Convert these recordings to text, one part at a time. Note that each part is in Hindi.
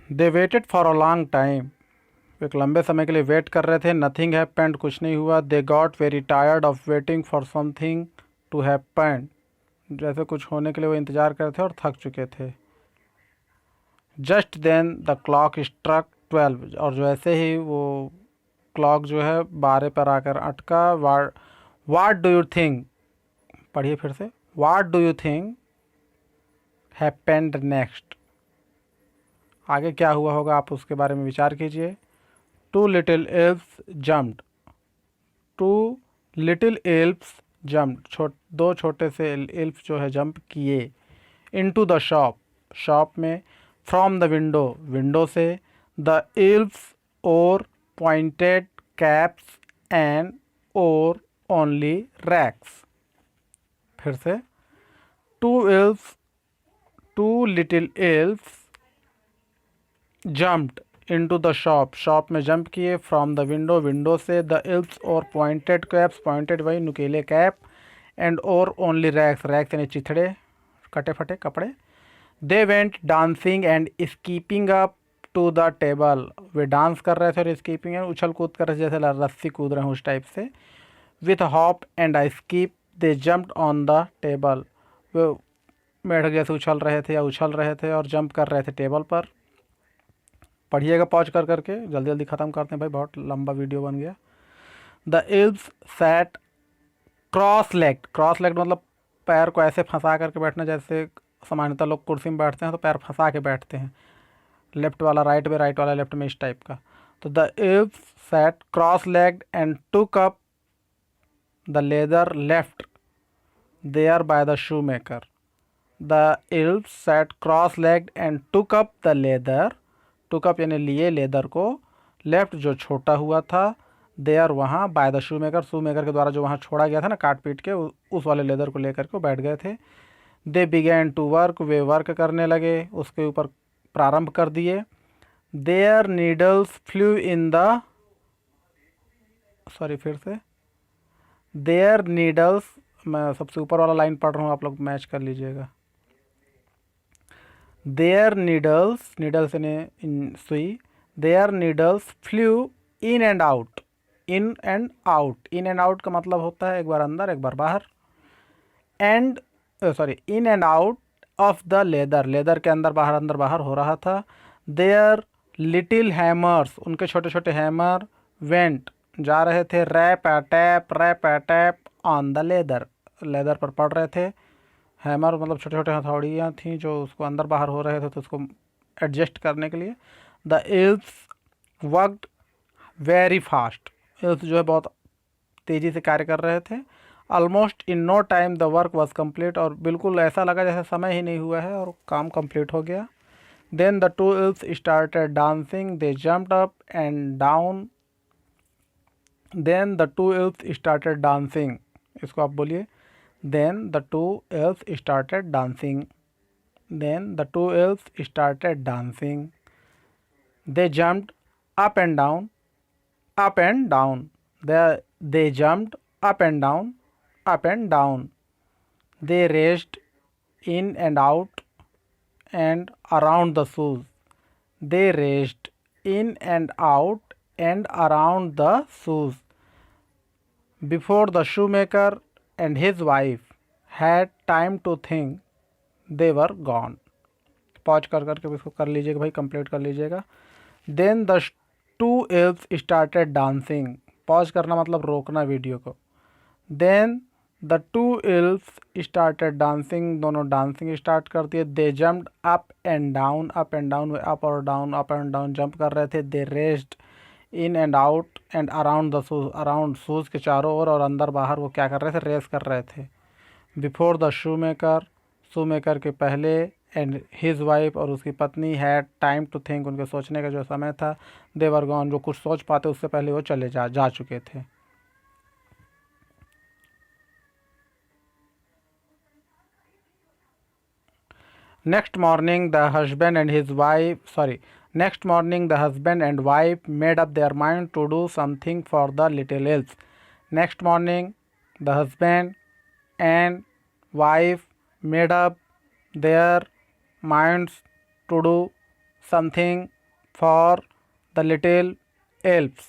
They waited for a long time, एक लंबे समय के लिए वेट कर रहे थे। नथिंग हैपेंड, कुछ नहीं हुआ। They got very tired of waiting for something to happened, जैसे कुछ होने के लिए वो इंतज़ार कर रहे थे और थक चुके थे। Just then the clock struck 12, और जैसे ही वो क्लॉक जो है 12 पर आकर अटका। वाट डू यू थिंक, पढ़िए फिर से, what do you think happened next, आगे क्या हुआ होगा आप उसके बारे में विचार कीजिए। Two little elfs jumped, two little elfs jumped, दो छोटे से एल्फ जो है जंप किए। इनटू द शॉप, शॉप में। फ्रॉम द विंडो, विंडो से। The elfs wore pointed caps and wore only rags, फिर से। Two elfs, two little elfs jumped into the shop, shop में जंप किए। फ्रॉम द विंडो, विंडो से। The elfs wore pointed caps, pointed वही नुकीले cap. And wore only rags, rags यानी चिथड़े, कटे फटे कपड़े। They went dancing and skipping up to the table, वे डांस कर रहे थे और स्कीपिंग एंड उछल कूद कर रहे थे, जैसे रस्सी कूद रहे हैं उस टाइप से। With hop and I skip they jumped on the table, वे मेढक जैसे उछल रहे थे या उछल रहे थे और जंप कर रहे थे टेबल पर। पढ़िएगा पॉज कर करके, जल्दी जल्दी ख़त्म करते हैं भाई, बहुत लंबा वीडियो बन गया। The elves sat cross legged, cross legged मतलब पैर को ऐसे फंसा करके बैठना, जैसे सामान्यतः लोग कुर्सी में बैठते हैं तो पैर फंसा के बैठते हैं, लेफ्ट वाला राइट में, राइट वाला लेफ्ट में, इस टाइप का। तो the elves sat cross legged and took up the leather left there by the shoe maker. The elves sat cross legged and took up the leather, took up यानी लिए लेदर को, लेफ्ट जो छोटा हुआ था, देयर वहाँ, bye the shoe maker, shoe maker के द्वारा जो वहाँ छोड़ा गया था ना काट पीट के, उस वाले लेदर को लेकर के बैठ गए थे। दे बिगैन टू वर्क, वे वर्क करने लगे, उसके ऊपर प्रारंभ कर दिए। Their needles flew in the, sorry फिर से, देयर नीडल्स, मैं सबसे ऊपर वाला लाइन पढ़ रहा हूँ, आप लोग मैच कर लीजिएगा। देयर नीडल्स, नीडल्स यानी सुई, their needles flew in and out, in and out, in and out का मतलब होता है एक बार अंदर एक बार बाहर। And sorry, in and out of the leather, leather के अंदर बाहर हो रहा था। देयर लिटिल हैमर्स, उनके छोटे छोटे हैमर, वेंट जा रहे थे, rap a tap on the leather, leather पर पड़ रहे थे। हैमर मतलब छोटे छोटे हथौड़ियाँ थीं जो उसको अंदर बाहर हो रहे थे, तो उसको एडजस्ट करने के लिए। The elves worked very fast, elves जो है बहुत तेज़ी से कार्य कर रहे थे। Almost in no time the work was complete, और बिल्कुल ऐसा लगा जैसे समय ही नहीं हुआ है और काम कंप्लीट हो गया। Then the two elves started dancing, they jumped up and down. Then the two elves started dancing, इसको आप बोलिए। Then the two elves started dancing. Then the two elves started dancing. They jumped up and down, up and down. They jumped up and down, up and down. They raced in and out and around the shoes. They raced in and out and around the shoes. Before the shoemaker and his wife had time to think, they were gone. Pause कर करके इसको कर लीजिएगा भाई, कंप्लीट कर लीजिएगा। Then the two elves started dancing, pause करना मतलब रोकना वीडियो को। Then the two elves started dancing, दोनों डांसिंग स्टार्ट कर दिए। They jumped up and down, up and down में अप और down, up and down jump कर रहे थे। They raced in and out and around the shoes, around shoes के चारों ओर और अंदर बाहर वो क्या कर रहे थे, रेस कर रहे थे। Before the shoe maker, shoe maker के पहले, एंड हिज वाइफ और उसकी पत्नी, हैड टाइम टू थिंक, उनके सोचने का जो समय था। दे वर गॉन, जो कुछ सोच पाते उससे पहले वो चले जा चुके थे। Next morning the husband and his wife, sorry, next morning the husband and wife made up their mind to do something for the little elves. Next morning the husband and wife made up their minds to do something for the little elves.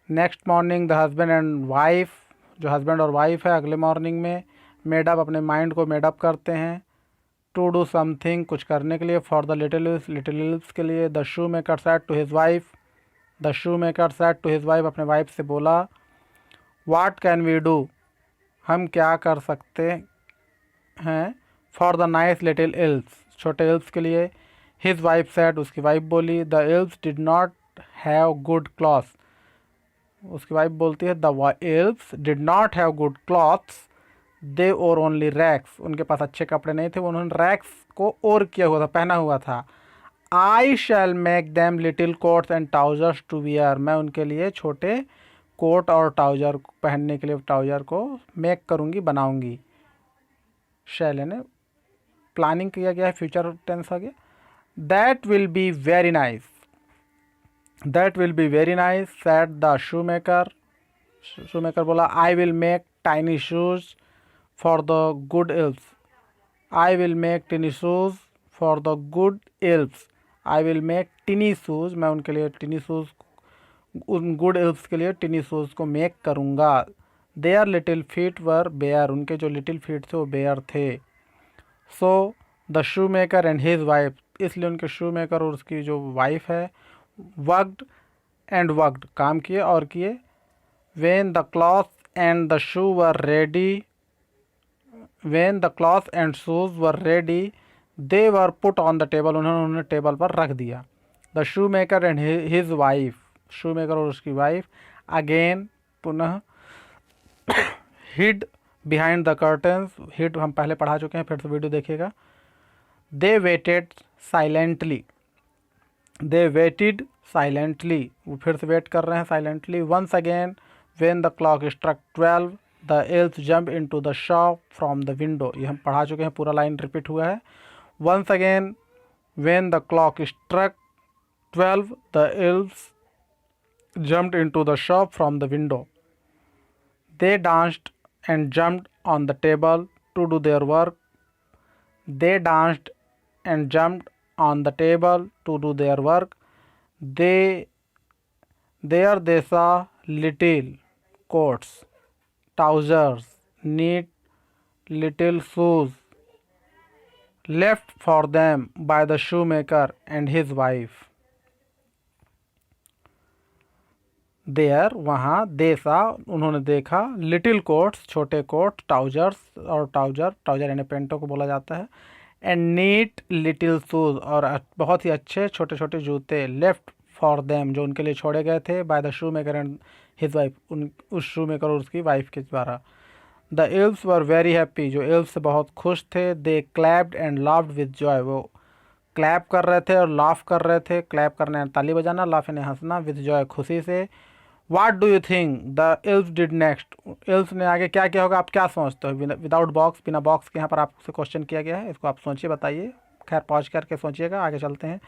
Next morning the husband and wife, जो हस्बैंड और वाइफ है अगले मॉर्निंग में मेडअप, अपने माइंड को मेडअप करते हैं टू डू समथिंग, कुछ करने के लिए, फॉर द लिटिल एल्व्स के लिए। The shoe maker said to his wife, the shoe maker said to his wife, अपने वाइफ से बोला, व्हाट कैन वी डू, हम क्या कर सकते हैं, for the nice little elves, छोटे एल्व्स के लिए। हिज वाइफ सेड, उसकी वाइफ बोली, the elves did not have good clothes, उसकी वाइफ बोलती है, the elves did not have good clothes they wore only rags, उनके पास अच्छे कपड़े नहीं थे, उन्होंने रैक्स को ओर किया हुआ था, पहना हुआ था। I shall make them little coats and trousers to wear, मैं उनके लिए छोटे कोट और ट्राउजर पहनने के लिए ट्राउजर को मेक करूँगी, बनाऊँगी। शैल यानी प्लानिंग किया गया है, फ्यूचर टेंस आ गया। That will be very nice, that will be very nice said the shoe maker, shoe maker बोला, I will make tiny shoes for the good elves, I will make tiny shoes for the good elves, I will make tiny shoes, मैं उनके लिए टिनी शूज़, उन गुड एल्व्स के लिए टिनी शूज़ को मेक करूँगा। Their little feet were bare, उनके जो लिटिल फीट थे वो बेयर थे। So the shoe maker and his wife, इसलिए उनके शू मेकर और उसकी जो वाइफ है, वर्कड एंड वर्कड, काम किए और किए। When the cloth and the shoe were ready, when the cloth and shoes were ready they were put on the table, उन्होंने टेबल पर रख दिया। The shoe maker and his wife, shoe maker और उसकी वाइफ, अगेन पुनः, hid behind the curtains, hid हम पहले पढ़ा चुके हैं, फिर से वीडियो देखिएगा। They waited silently, they waited silently, वो फिर से वेट कर रहे हैं silently. Once again when the clock struck 12 the elves jump into the shop from the window, ये हम पढ़ा चुके हैं, पूरा लाइन रिपीट हुआ है। Once again when the clock struck 12 the elves jumped into the shop from the window. They danced and jumped on the table to do their work. They danced and jumped on the table to do their work. There they saw little coats, trousers, neat little shoes left for them by the shoemaker and his wife. There, वहाँ, देसा, उन्होंने देखा, लिटिल कोट्स, छोटे कोट, ट्राउजर्स, और ट्राउजर यानी पेंटों को बोला जाता है, एंड नीट लिटिल शूज़, और बहुत ही अच्छे छोटे छोटे जूते, लेफ्ट फॉर देम, जो उनके लिए छोड़े गए थे, by the shoe maker and his wife, उस शू मेकर और उसकी वाइफ के द्वारा। The elves were very happy, जो एल्व्स से बहुत खुश थे। They clapped and laughed with joy, वो क्लैप कर रहे थे और लाफ कर रहे थे। क्लैप करना ताली बजाना, लाफ यानी हंसना, विद जॉय खुशी से। What do you think the elves did next? elves ने आगे क्या किया होगा, आप क्या सोचते हो? विदाउट बॉक्स, बिना बॉक्स के यहाँ पर आपसे क्वेश्चन किया गया है, इसको आप सोचिए, बताइए। खैर पॉज करके सोचिएगा, आगे चलते हैं।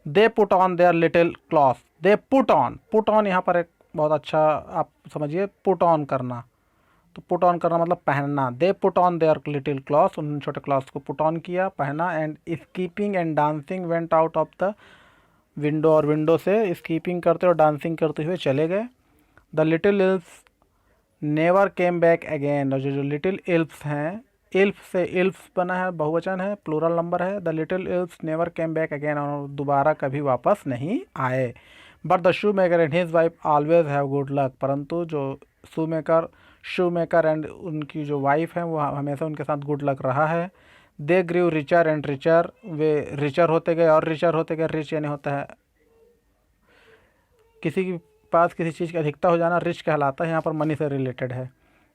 दे put on their little cloth, they put on यहाँ पर एक बहुत अच्छा आप समझिए, पुट ऑन करना, तो पुट ऑन करना मतलब पहनना। They put on their little cloth, उन्होंने छोटे क्लॉथ्स को पुट ऑन किया, पहना। And skipping and dancing went out of the window, और विंडो से स्कीपिंग करते और डांसिंग करते हुए चले गए। The little elves never came back again, और जो लिटिल एल्व्स हैं, एल्फ से एल्व्स बना है, बहुवचन है, प्लूरल नंबर है। The little elves never came back again, और दोबारा कभी वापस नहीं आए। But the shoe maker and his wife always have good luck, परंतु जो शू मेकर एंड उनकी जो वाइफ है वो हमेशा उनके साथ गुड लक रहा है। They grew richer and richer, वे रिचर होते गए और रिचर होते गए। रिच यानी होता है किसी की पास किसी चीज़ की अधिकता हो जाना, रिच कहलाता है, यहाँ पर मनी से रिलेटेड है।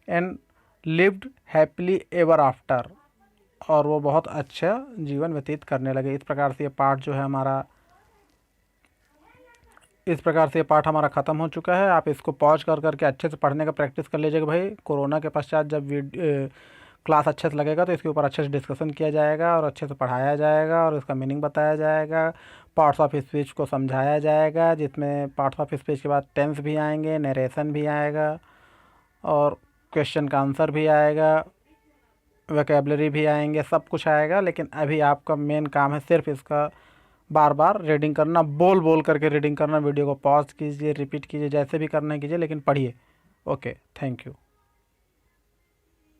And lived happily ever after, और वो बहुत अच्छा जीवन व्यतीत करने लगे। इस प्रकार से ये पाठ जो है हमारा, इस प्रकार से ये पाठ हमारा ख़त्म हो चुका है। आप इसको पॉज कर करके अच्छे से पढ़ने का प्रैक्टिस कर लीजिएगा भाई। कोरोना के पश्चात जब क्लास अच्छे से लगेगा तो इसके ऊपर अच्छे से डिस्कशन किया जाएगा और अच्छे से पढ़ाया जाएगा और इसका मीनिंग बताया जाएगा। पार्ट्स ऑफ स्पीच को समझाया जाएगा, जिसमें पार्ट्स ऑफ स्पीच के बाद टेंस भी आएंगे, नरेशन भी आएगा और क्वेश्चन का आंसर भी आएगा। वोकैबलरी भी आएंगे, सब कुछ आएगा। लेकिन अभी आपका मेन काम है सिर्फ इसका बार बार रीडिंग करना, बोल बोल करके रीडिंग करना। वीडियो को पॉज कीजिए, रिपीट कीजिए, जैसे भी करना है कीजिए, लेकिन पढ़िए। Okay, thank you.